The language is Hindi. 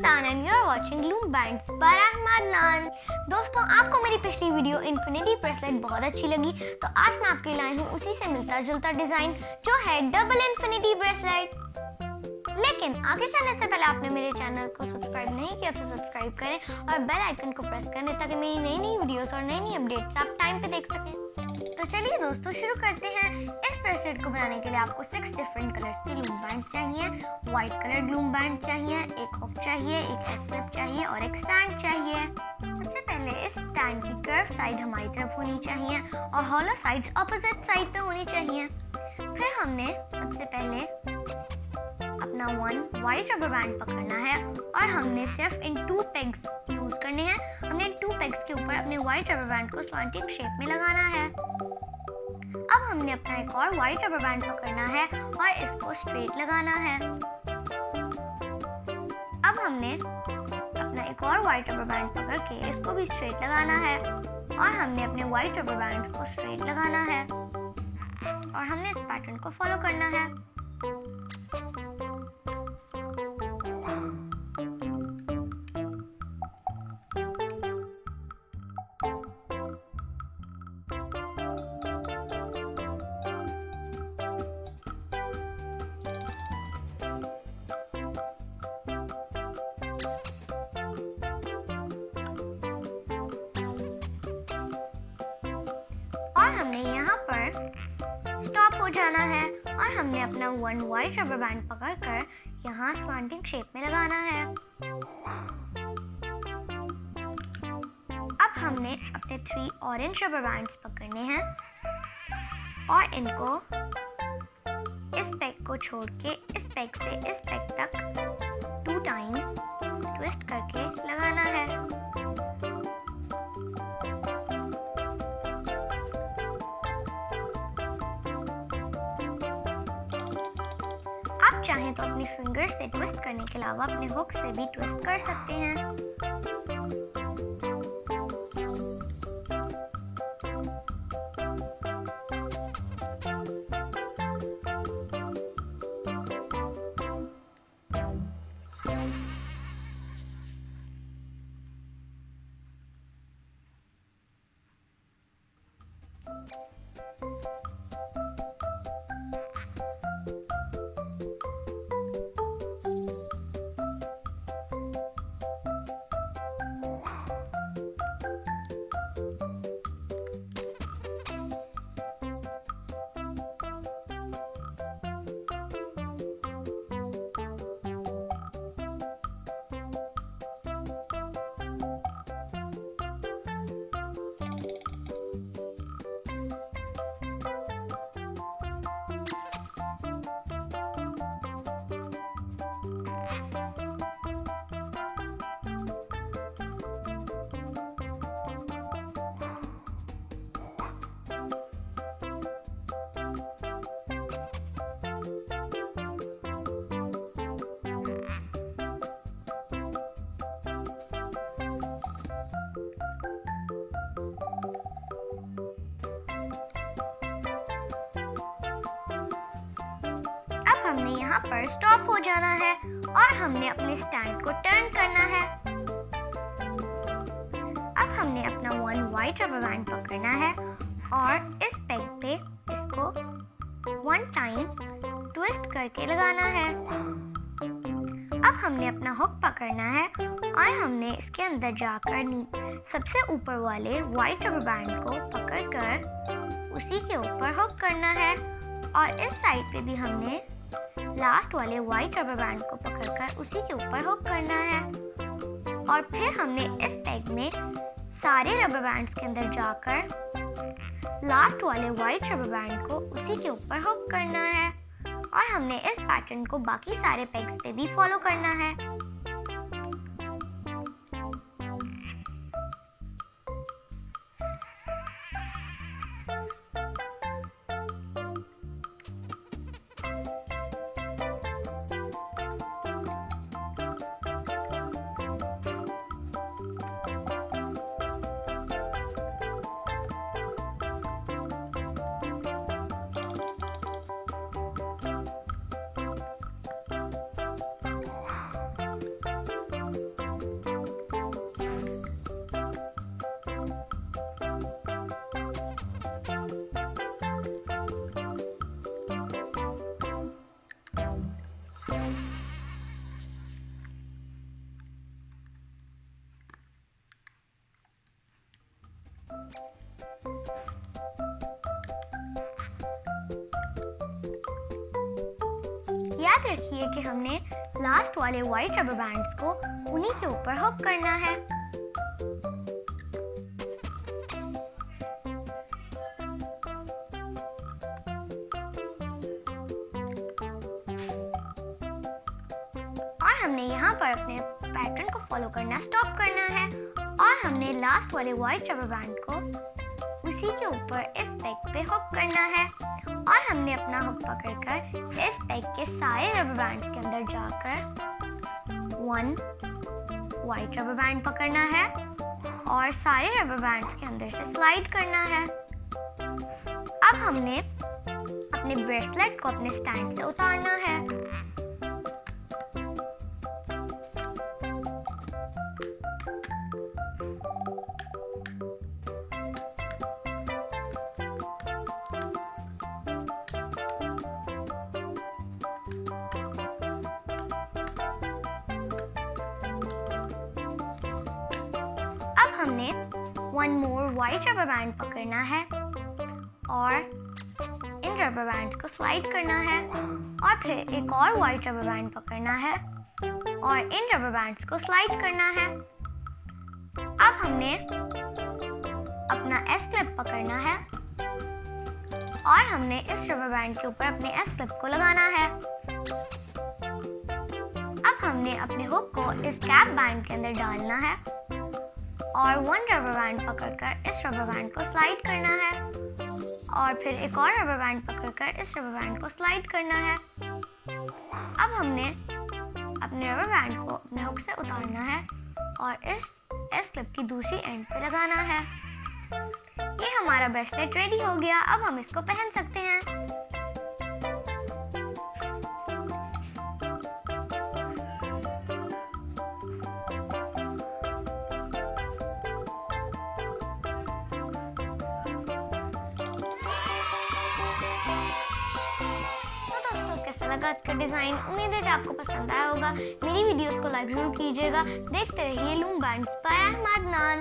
Pakistan and you are watching loom bands by Ahmed नान। दोस्तों, आपको मेरी पिछली वीडियो इन्फिनिटी ब्रेसलेट बहुत अच्छी लगी, तो आज मैं आपके लिए लाई हूँ उसी से मिलता जुलता डिजाइन जो है डबल इन्फिनिटी ब्रेसलेट। लेकिन आगे चलने से पहले आपने मेरे चैनल को सब्सक्राइब नहीं किया तो सब्सक्राइब करें और बेल आइकन को प्रेस करें ताकि मेरी नई नई वीडियोस और नई नई अपडेट्स आप टाइम पे देख सकें। तो चलिए दोस्तों, शुरू करते हैं। इस ब्रेसलेट को बनाने के लिए आपको 6 डिफरेंट कलर्स की लूम बैंड चाहिए। व्हाइट कलर लूम बैंड चाहिए, एक हुक चाहिए, एक एस-क्लिप चाहिए और एक स्टैंड चाहिए। सबसे पहले इस स्टैंड की कर्व साइड हमारी तरफ होनी चाहिए और हॉलो साइड्स ऑपोजिट साइड पे होनी चाहिए। फिर हमने सबसे पहले अपना 1 व्हाइट रबर बैंड पकड़ना है और हमने सिर्फ इन 2 पेग्स यूज करने हैं। हमने इन 2 पेग्स के ऊपर अपने व्हाइट रबर बैंड को स्लॉन्टिंग शेप में लगाना है। अब हमने अपना एक और व्हाइट रबर बैंड पकड़ना है और इसको स्ट्रेट लगाना है। अब हमने अपना एक और व्हाइट रबर बैंड पकड़ के इसको भी स्ट्रेट लगाना है और हमने अपने व्हाइट रबर बैंड को स्ट्रेट लगाना है और हमने इस पैटर्न को फॉलो करना है। और हमने यहाँ पर स्टॉप हो जाना है और हमने अपना 1 व्हाइट रबर बैंड पकड़कर यहाँ स्लॉन्टिंग शेप में लगाना है। अब हमने अपने 3 ऑरेंज रबर बैंड्स पकड़ने हैं और इनको इस पेग को छोड़ के इस पेग से इस पेग तक 2 टाइम्स ट्विस्ट करके लगाना है। आप चाहें तो अपनी फिंगर से ट्विस्ट करने के अलावा अपने हुक से भी ट्विस्ट कर सकते हैं। हमने यहाँ पर स्टॉप हो जाना है और हमने अपने स्टैंड को टर्न करना है। अब हमने अपना 1 व्हाइट रबर बैंड पकड़ना है और इस पेग पे इसको 1 टाइम ट्विस्ट करके लगाना है। अब हमने अपना हुक पकड़ना है और हमने इसके अंदर जाकर सबसे ऊपर वाले व्हाइट रबर बैंड को पकड़कर उसी के ऊपर हुक करना है और इस साइड पे भी हमने लास्ट वाले व्हाइट रबर बैंड को पकड़कर उसी के ऊपर हुक करना है और फिर हमने इस पेग में सारे रबर बैंड्स के अंदर जाकर लास्ट वाले व्हाइट रबर बैंड को उसी के ऊपर हुक करना है और हमने इस पैटर्न को बाकी सारे पेग्स पे भी फॉलो करना है। याद रखिए कि हमने लास्ट वाले व्हाइट रबर बैंड्स को उन्हीं के ऊपर हुक करना है। और हमने यहाँ पर अपने पैटर्न को फॉलो करना स्टॉप करना है और हमने लास्ट वाले व्हाइट रबर बैंड को उसी के ऊपर इस पेग पे हुक करना है और हमने अपना हुक पकड़कर इस पेग के सारे रबर बैंड्स के अंदर जाकर 1 व्हाइट रबर बैंड पकड़ना है और सारे रबर बैंड्स के अंदर से स्लाइड करना है। अब हमने अपने ब्रेसलेट को अपने स्टैंड से उतारना है। हमने 1 more white rubber band पकड़ना है और इन रबर बैंड्स को स्लाइड करना है और फिर एक और white rubber band पकड़ना है और इन रबर बैंड्स को स्लाइड करना है। अब हमने अपना S क्लिप पकड़ना है और हमने इस रबर बैंड के ऊपर अपने S क्लिप को लगाना है। अब हमने अपने हुक को इस कैप बैंड के अंदर डालना है और 1 रबर बैंड पकड़कर इस रबर बैंड को स्लाइड करना है और फिर एक और रबर बैंड पकड़कर इस रबर बैंड को स्लाइड करना है। अब हमने अपने रबर बैंड को अपने हुक से उतारना है और इस क्लिप की दूसरी एंड पे लगाना है। ये हमारा ब्रेसलेट रेडी हो गया। अब हम इसको पहन सकते हैं। कैसा लगा आज का डिजाइन? उम्मीद है कि आपको पसंद आया होगा। मेरी वीडियोस को लाइक जरूर कीजिएगा। देखते रहिए loom bands by Ahmed naan.